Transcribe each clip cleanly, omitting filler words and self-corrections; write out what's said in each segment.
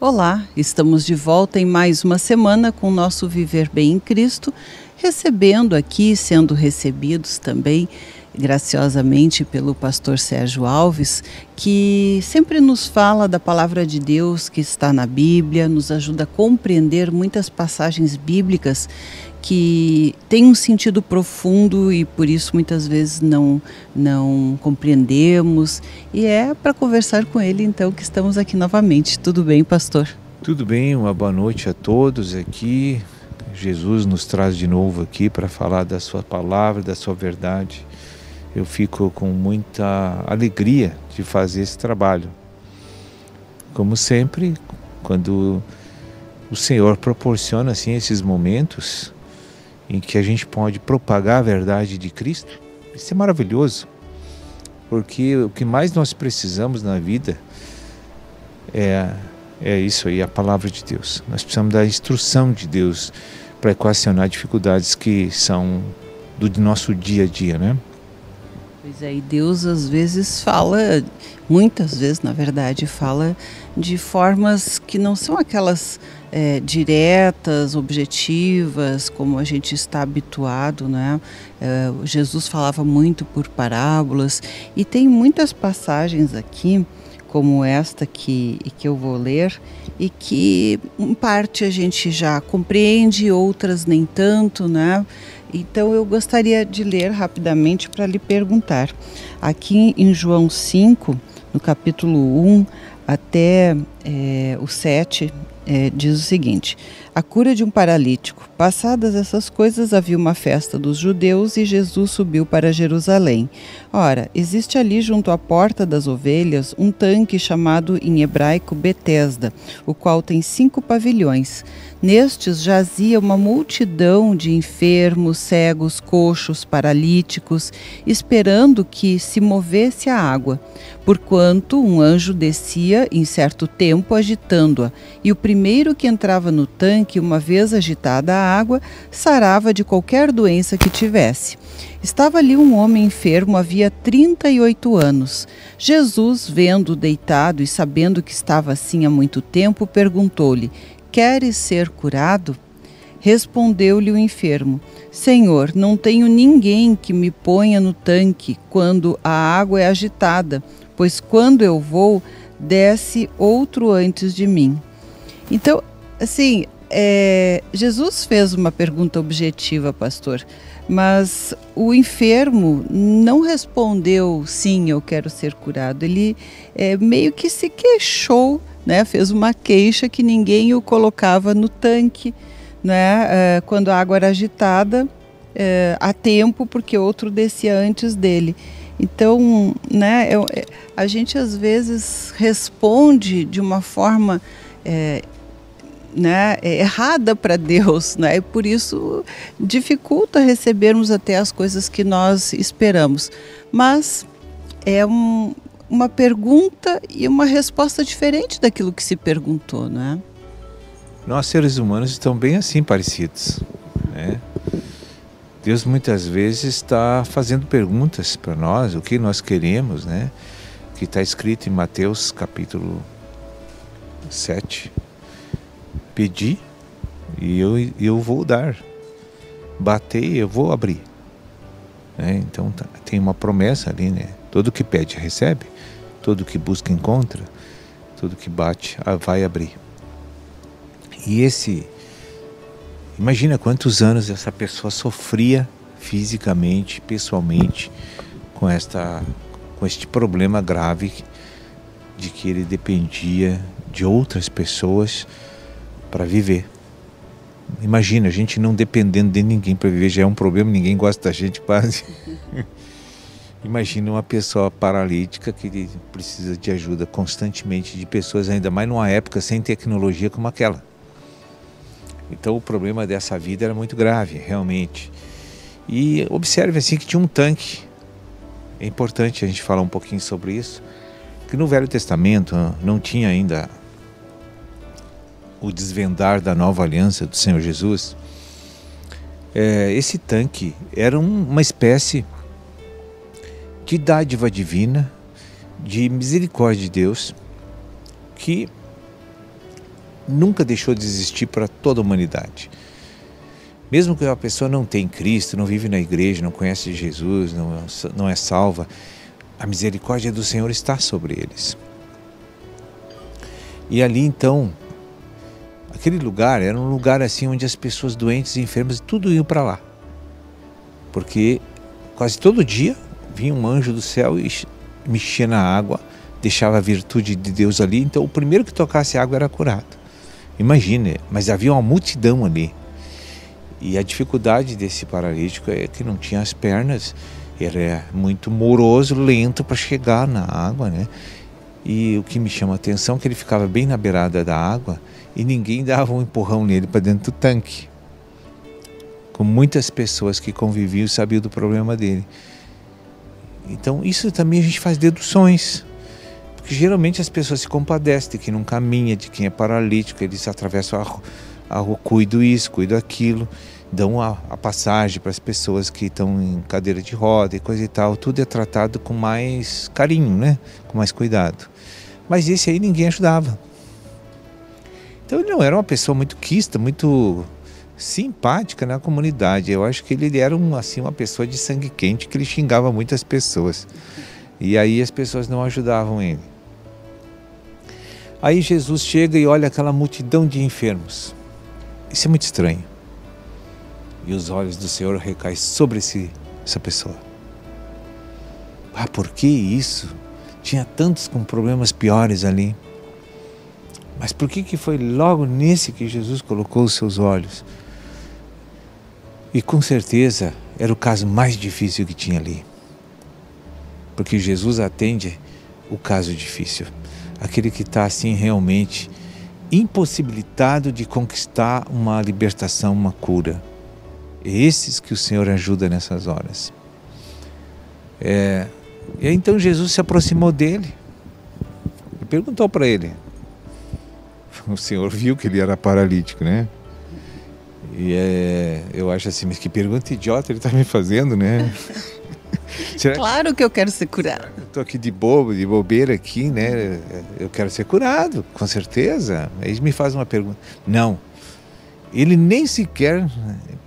Olá, estamos de volta em mais uma semana com o nosso Viver Bem em Cristo, recebendo aqui, sendo recebidos também graciosamente pelo pastor Sérgio Alves, que sempre nos fala da palavra de Deus que está na Bíblia, nos ajuda a compreender muitas passagens bíblicas que têm um sentido profundo e por isso muitas vezes não compreendemos. E é para conversar com ele então que estamos aqui novamente. Tudo bem, pastor? Tudo bem, uma boa noite a todos aqui. Jesus nos traz de novo aqui para falar da sua palavra, da sua verdade. Eu fico com muita alegria de fazer esse trabalho. Como sempre, quando o Senhor proporciona assim esses momentos em que a gente pode propagar a verdade de Cristo, isso é maravilhoso, porque o que mais nós precisamos na vida é isso aí, a palavra de Deus. Nós precisamos da instrução de Deus para equacionar dificuldades que são do nosso dia a dia, né? Pois é, e Deus às vezes fala, muitas vezes na verdade, fala de formas que não são aquelas diretas, objetivas, como a gente está habituado, né? Jesus falava muito por parábolas e tem muitas passagens aqui, como esta que eu vou ler, e que em parte a gente já compreende, outras nem tanto, né? Então eu gostaria de ler rapidamente para lhe perguntar. Aqui em João 5, no capítulo 1 até o 7, diz o seguinte: a cura de um paralítico. Passadas essas coisas, havia uma festa dos judeus e Jesus subiu para Jerusalém. Ora, existe ali junto à porta das ovelhas um tanque chamado em hebraico Betesda, o qual tem 5 pavilhões. Nestes jazia uma multidão de enfermos, cegos, coxos, paralíticos, esperando que se movesse a água, porquanto um anjo descia em certo tempo agitando-a, e o primeiro que entrava no tanque, uma vez agitada a água, sarava de qualquer doença que tivesse. Estava ali um homem enfermo havia 38 anos. Jesus, vendo-o deitado e sabendo que estava assim há muito tempo, perguntou-lhe: queres ser curado? Respondeu-lhe o enfermo: Senhor, não tenho ninguém que me ponha no tanque quando a água é agitada, pois quando eu vou, desce outro antes de mim. Então, assim, Jesus fez uma pergunta objetiva, pastor, mas o enfermo não respondeu: sim, eu quero ser curado. Ele meio que se queixou, né? Fez uma queixa que ninguém o colocava no tanque, né? Quando a água era agitada, a tempo, porque outro descia antes dele. Então, né, a gente às vezes responde de uma forma errada para Deus, né? E por isso dificulta recebermos até as coisas que nós esperamos. Mas é uma pergunta e uma resposta diferente daquilo que se perguntou, né? Nós seres humanos estamos bem assim parecidos, né? Deus muitas vezes está fazendo perguntas para nós, o que nós queremos, né? Que está escrito em Mateus capítulo 7. Pedi e eu vou dar. Batei, eu vou abrir. Então tem uma promessa ali, né? Todo que pede recebe, todo que busca encontra, todo que bate vai abrir. E imagina quantos anos essa pessoa sofria fisicamente, pessoalmente, com este problema grave de que ele dependia de outras pessoas para viver. Imagina, a gente não dependendo de ninguém para viver já é um problema, ninguém gosta da gente quase. Imagina uma pessoa paralítica que precisa de ajuda constantemente de pessoas, ainda mais numa época sem tecnologia como aquela. Então o problema dessa vida era muito grave, realmente. E observe assim que tinha um tanque. É importante a gente falar um pouquinho sobre isso, que no Velho Testamento não tinha ainda o desvendar da nova aliança do Senhor Jesus. Esse tanque era uma espécie de dádiva divina, de misericórdia de Deus, que nunca deixou de existir para toda a humanidade. Mesmo que a pessoa não tenha Cristo, não vive na igreja, não conhece Jesus, não é salva, a misericórdia do Senhor está sobre eles. E ali então, aquele lugar era um lugar assim onde as pessoas doentes e enfermas tudo iam para lá. Porque quase todo dia vinha um anjo do céu e mexia na água, deixava a virtude de Deus ali, então o primeiro que tocasse água era curado. Imagine, mas havia uma multidão ali. E a dificuldade desse paralítico é que não tinha as pernas, era muito moroso, lento para chegar na água, né? E o que me chama a atenção é que ele ficava bem na beirada da água e ninguém dava um empurrão nele para dentro do tanque. Com muitas pessoas que conviviam e sabiam do problema dele. Então isso também a gente faz deduções. Porque geralmente as pessoas se compadecem de quem não caminha, de quem é paralítico, eles atravessam a rua, cuidam isso, cuidam aquilo, dão a passagem para as pessoas que estão em cadeira de roda e coisa e tal. Tudo é tratado com mais carinho, né? Com mais cuidado. Mas esse aí ninguém ajudava. Então ele não era uma pessoa muito quista, muito simpática na comunidade. Eu acho que ele era uma pessoa de sangue quente, que ele xingava muitas pessoas. E aí as pessoas não ajudavam ele. Aí Jesus chega e olha aquela multidão de enfermos. Isso é muito estranho. E os olhos do Senhor recaem sobre essa pessoa. Ah, por que isso? Tinha tantos com problemas piores ali. Mas por que foi logo nesse que Jesus colocou os seus olhos? E com certeza era o caso mais difícil que tinha ali. Porque Jesus atende o caso difícil. Aquele que está assim realmente impossibilitado de conquistar uma libertação, uma cura. É esses que o Senhor ajuda nessas horas. E então Jesus se aproximou dele e perguntou para ele. O Senhor viu que ele era paralítico, né? E eu acho assim, mas que pergunta idiota ele está me fazendo, né? Claro que eu quero ser curado. Eu estou aqui de bobeira aqui, né? Eu quero ser curado, com certeza. Aí me faz uma pergunta. Não, ele nem sequer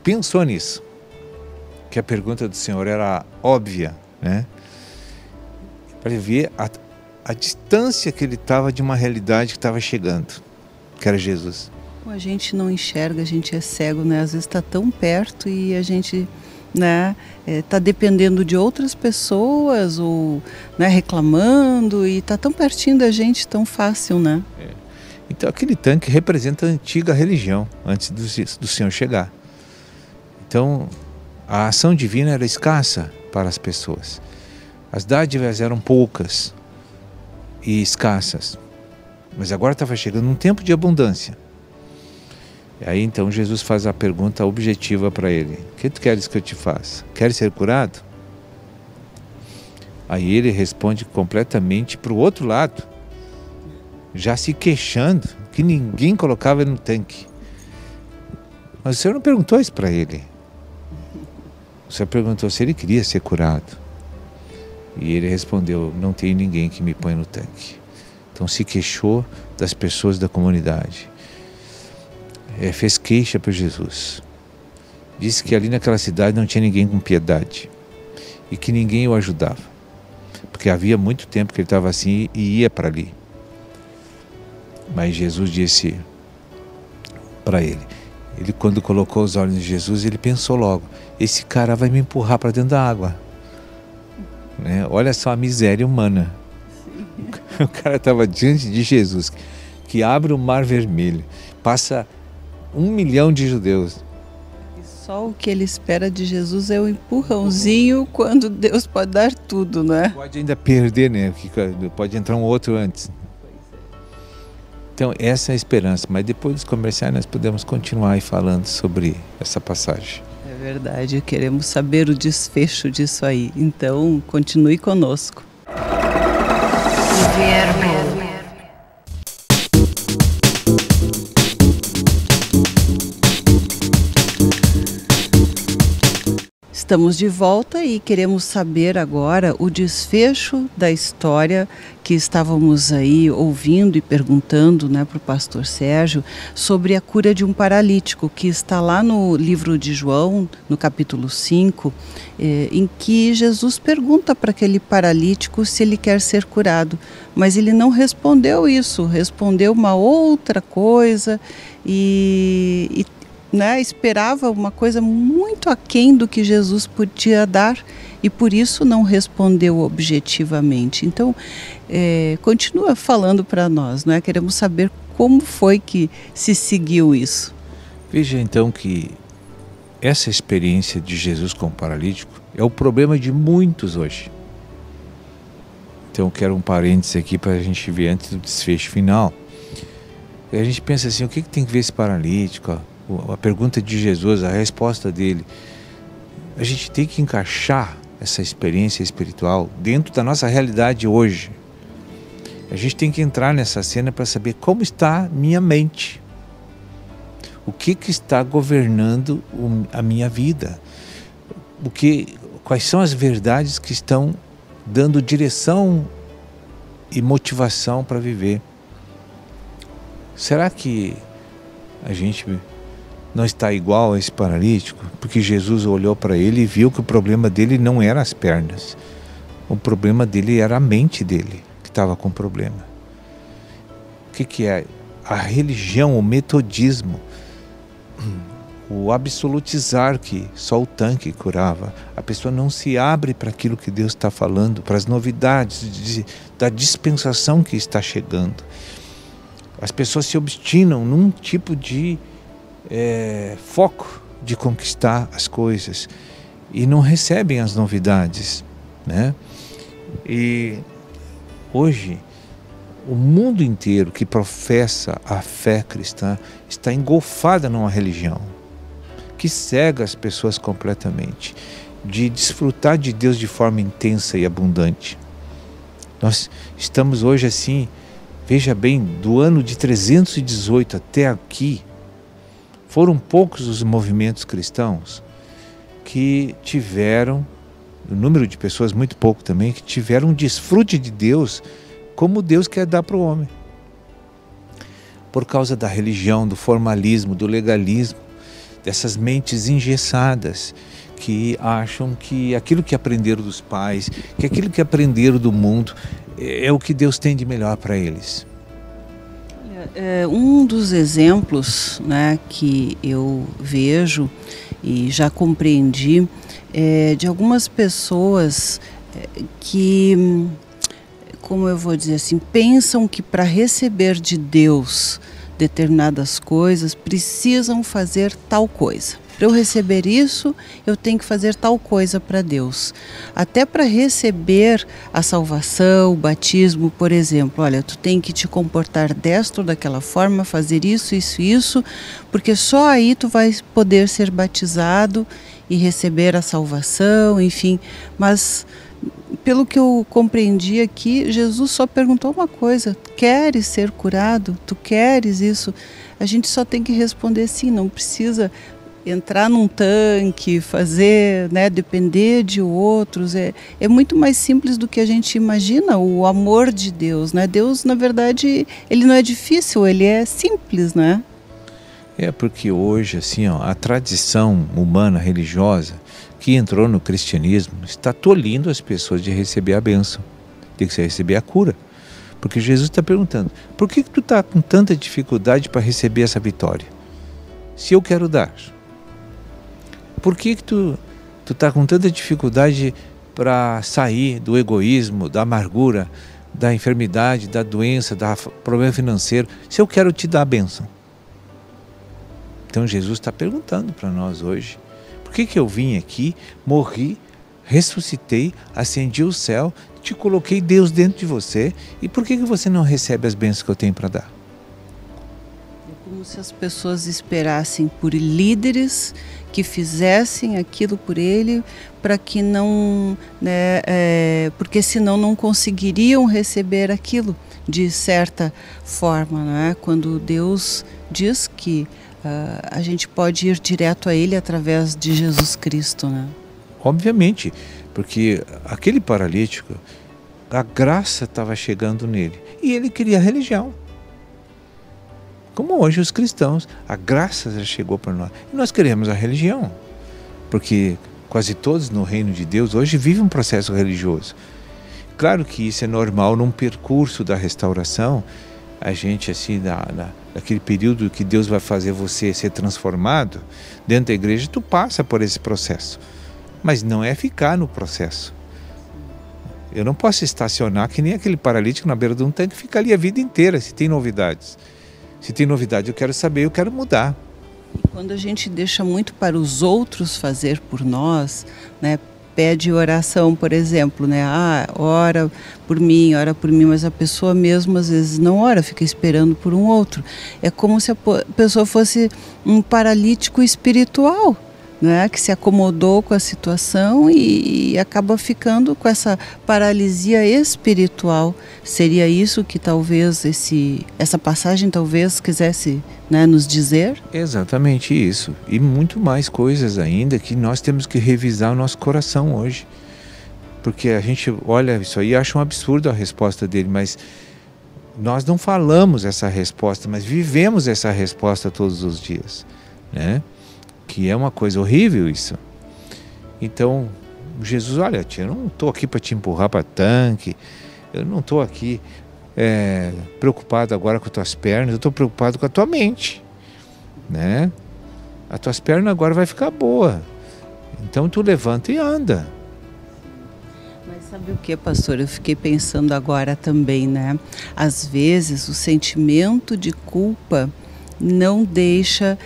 pensou nisso. Que a pergunta do Senhor era óbvia, né? Para ver a distância que ele estava de uma realidade que estava chegando, que era Jesus. A gente não enxerga, a gente é cego, né? Às vezes está tão perto e a gente, né, tá dependendo de outras pessoas ou, né, reclamando e tá tão pertinho da gente, tão fácil, né? Então aquele tanque representa a antiga religião antes do Senhor chegar. Então a ação divina era escassa para as pessoas. As dádivas eram poucas e escassas. Mas agora estava chegando um tempo de abundância. E aí então Jesus faz a pergunta objetiva para ele. O que tu queres que eu te faça? Queres ser curado? Aí ele responde completamente para o outro lado, já se queixando que ninguém colocava ele no tanque. Mas o Senhor não perguntou isso para ele. O Senhor perguntou se ele queria ser curado. E ele respondeu, não tem ninguém que me põe no tanque. Então se queixou das pessoas da comunidade. Fez queixa para Jesus. Disse que ali naquela cidade não tinha ninguém com piedade. E que ninguém o ajudava. Porque havia muito tempo que ele estava assim e ia para ali. Mas Jesus disse para ele. Ele quando colocou os olhos em Jesus, ele pensou logo. Esse cara vai me empurrar para dentro da água. Né? Olha só a miséria humana. O cara estava diante de Jesus, que abre o mar vermelho, passa 1 milhão de judeus. E só o que ele espera de Jesus é o empurrãozinho quando Deus pode dar tudo, né? Pode ainda perder, né? Pode entrar um outro antes. Então essa é a esperança, mas depois dos comerciais nós podemos continuar aí falando sobre essa passagem. É verdade, queremos saber o desfecho disso aí, então continue conosco. Estamos de volta e queremos saber agora o desfecho da história que estávamos aí ouvindo e perguntando, né, para o pastor Sérgio sobre a cura de um paralítico, que está lá no livro de João, no capítulo 5, em que Jesus pergunta para aquele paralítico se ele quer ser curado, mas ele não respondeu isso, respondeu uma outra coisa e né, esperava uma coisa muito aquém do que Jesus podia dar e por isso não respondeu objetivamente. Então, continua falando para nós, né? Queremos saber como foi que se seguiu isso. Veja então que essa experiência de Jesus com o paralítico é o problema de muitos hoje. Então eu quero um parênteses aqui para a gente ver antes do desfecho final. E a gente pensa assim, o que tem que ver esse paralítico? A pergunta de Jesus, a resposta dele. A gente tem que encaixar essa experiência espiritual dentro da nossa realidade hoje. A gente tem que entrar nessa cena para saber como está minha mente. O que está governando a minha vida? Quais são as verdades que estão dando direção e motivação para viver? Será que a gente não está igual a esse paralítico? Porque Jesus olhou para ele e viu que o problema dele não era as pernas. O problema dele era a mente dele, que estava com problema. O que é? A religião, o metodismo, o absolutizar que só o tanque curava. A pessoa não se abre para aquilo que Deus está falando, para as novidades da dispensação que está chegando. As pessoas se obstinam num tipo de foco de conquistar as coisas e não recebem as novidades, né? E hoje o mundo inteiro que professa a fé cristã está engolfada numa religião que cega as pessoas completamente de desfrutar de Deus de forma intensa e abundante. Nós estamos hoje assim, veja bem, do ano de 318 até aqui, foram poucos os movimentos cristãos que tiveram, o número de pessoas muito pouco também, que tiveram um desfrute de Deus como Deus quer dar para o homem. Por causa da religião, do formalismo, do legalismo, dessas mentes engessadas que acham que aquilo que aprenderam dos pais, que aquilo que aprenderam do mundo é o que Deus tem de melhor para eles. Um dos exemplos, né, que eu vejo e já compreendi é de algumas pessoas que, como eu vou dizer assim, pensam que para receber de Deus determinadas coisas precisam fazer tal coisa. Para eu receber isso, eu tenho que fazer tal coisa para Deus. Até para receber a salvação, o batismo, por exemplo. Olha, tu tem que te comportar desta ou daquela forma, fazer isso, isso, isso, porque só aí tu vai poder ser batizado e receber a salvação, enfim. Mas, pelo que eu compreendi aqui, Jesus só perguntou uma coisa: queres ser curado? Tu queres isso? A gente só tem que responder sim, não precisa entrar num tanque, fazer, né, depender de outros. É muito mais simples do que a gente imagina, o amor de Deus, né? Deus, na verdade, ele não é difícil, ele é simples, né? Porque hoje, assim, a tradição humana, religiosa, que entrou no cristianismo, está tolhindo as pessoas de receber a bênção, de receber a cura. Porque Jesus está perguntando, por que tu está com tanta dificuldade para receber essa vitória? Se eu quero dar. Por que tu está com tanta dificuldade para sair do egoísmo, da amargura, da enfermidade, da doença, do problema financeiro, se eu quero te dar a bênção? Então Jesus está perguntando para nós hoje, por que eu vim aqui, morri, ressuscitei, ascendi ao céu, te coloquei Deus dentro de você, e por que você não recebe as bênçãos que eu tenho para dar? É como se as pessoas esperassem por líderes que fizessem aquilo por ele, para que não, né, porque senão não conseguiriam receber aquilo de certa forma, né? Quando Deus diz que a gente pode ir direto a Ele através de Jesus Cristo, né? obviamente, porque aquele paralítico, a graça estava chegando nele e ele queria a religião. Como hoje os cristãos, a graça já chegou para nós e nós queremos a religião, porque quase todos no reino de Deus hoje vivem um processo religioso. Claro que isso é normal num percurso da restauração, a gente assim, naquele período que Deus vai fazer você ser transformado, dentro da igreja tu passa por esse processo, mas não é ficar no processo. Eu não posso estacionar que nem aquele paralítico na beira de um tanque e ficar ali a vida inteira, se tem novidades. Se tem novidade eu quero saber, eu quero mudar. E quando a gente deixa muito para os outros fazer por nós, né? Pede oração, por exemplo, né? Ora por mim, mas a pessoa mesmo às vezes não ora, fica esperando por um outro. É como se a pessoa fosse um paralítico espiritual, né? Que se acomodou com a situação e acaba ficando com essa paralisia espiritual. Seria isso que talvez essa passagem talvez quisesse, né, nos dizer? Exatamente isso. E muito mais coisas ainda que nós temos que revisar o nosso coração hoje. Porque a gente olha isso aí e acha um absurdo a resposta dele, mas nós não falamos essa resposta, mas vivemos essa resposta todos os dias, né? Que é uma coisa horrível isso. Então, Jesus, olha, tia, eu não estou aqui para te empurrar para tanque, eu não estou aqui preocupado agora com as tuas pernas, eu estou preocupado com a tua mente, né? As tuas pernas agora vai ficar boa, então tu levanta e anda. Mas sabe o que, pastor? Eu fiquei pensando agora também, né? Às vezes o sentimento de culpa não deixa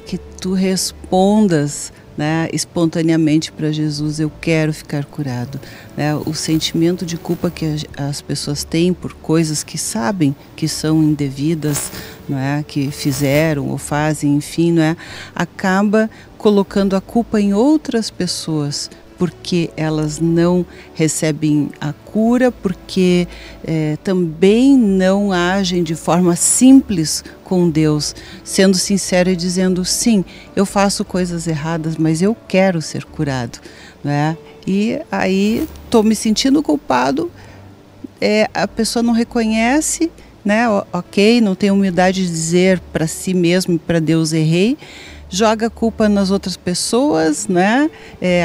que tu respondas, né, espontaneamente para Jesus, eu quero ficar curado. Né? O sentimento de culpa que as pessoas têm por coisas que sabem que são indevidas, não é? Que fizeram ou fazem, enfim, não é? Acaba colocando a culpa em outras pessoas, porque elas não recebem a cura, porque também não agem de forma simples com Deus, sendo sincero e dizendo, sim, eu faço coisas erradas, mas eu quero ser curado, né? E aí estou me sentindo culpado, a pessoa não reconhece, né? Ok, não tem humildade de dizer para si mesmo e para Deus, errei, joga a culpa nas outras pessoas, né?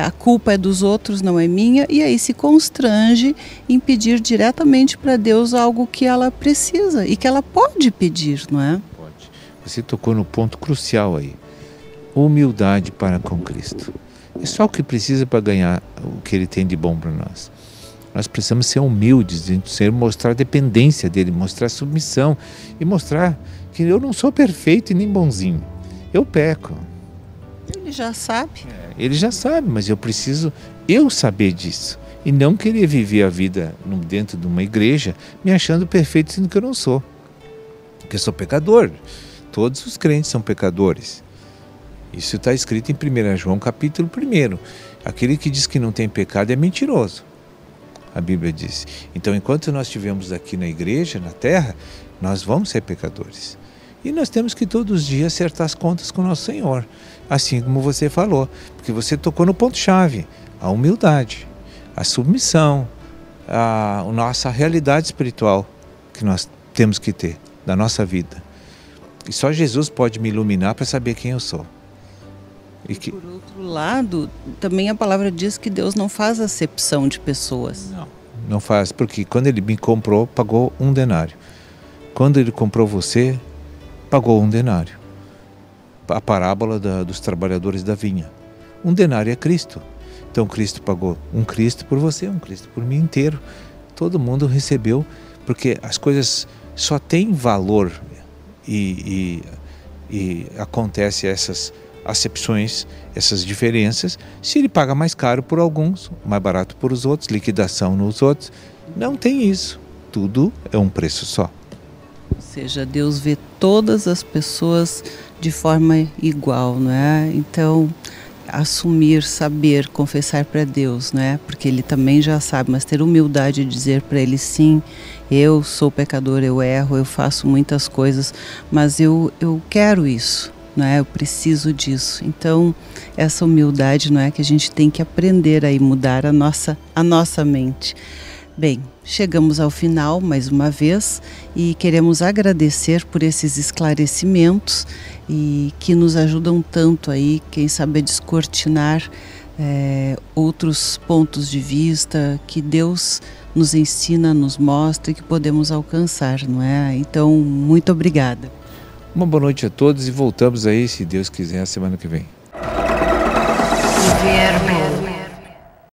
A culpa é dos outros, não é minha, e aí se constrange em pedir diretamente para Deus algo que ela precisa e que ela pode pedir, não é? Pode. Você tocou no ponto crucial aí. Humildade para com Cristo. É só o que precisa para ganhar o que Ele tem de bom para nós. Nós precisamos ser humildes, mostrar dependência dEle, mostrar submissão e mostrar que eu não sou perfeito e nem bonzinho. Eu peco. Ele já sabe. Ele já sabe, mas eu preciso saber disso. E não querer viver a vida dentro de uma igreja me achando perfeito, sendo que eu não sou. Porque eu sou pecador. Todos os crentes são pecadores. Isso está escrito em 1 João capítulo 1. Aquele que diz que não tem pecado é mentiroso. A Bíblia diz. Então, enquanto nós estivermos aqui na igreja, na terra, nós vamos ser pecadores. E nós temos que todos os dias acertar as contas com o nosso Senhor, assim como você falou, porque você tocou no ponto-chave, a humildade, a submissão, a nossa realidade espiritual que nós temos que ter da nossa vida. E só Jesus pode me iluminar para saber quem eu sou. E por outro lado, também a palavra diz que Deus não faz acepção de pessoas. Não faz, porque quando Ele me comprou, pagou 1 denário. Quando Ele comprou você, pagou 1 denário. A parábola dos trabalhadores da vinha. 1 denário é Cristo. Então Cristo pagou um Cristo por você, um Cristo por mim inteiro. Todo mundo recebeu, porque as coisas só têm valor e acontece essas acepções, essas diferenças, se Ele paga mais caro por alguns, mais barato por os outros, liquidação nos outros. Não tem isso. Tudo é um preço só. Ou seja, Deus vê todas as pessoas de forma igual, não é? Então, assumir, saber, confessar para Deus, não é? Porque Ele também já sabe, mas ter humildade de dizer para Ele, sim, eu sou pecador, eu erro, eu faço muitas coisas, mas eu quero isso, não é? Eu preciso disso. Então, essa humildade, não é, que a gente tem que aprender a mudar a nossa mente. Bem, chegamos ao final mais uma vez e queremos agradecer por esses esclarecimentos e que nos ajudam tanto aí, quem sabe, a descortinar outros pontos de vista que Deus nos ensina, nos mostra e que podemos alcançar, não é? Então, muito obrigada. Uma boa noite a todos e voltamos aí, se Deus quiser, a semana que vem. Viver bem.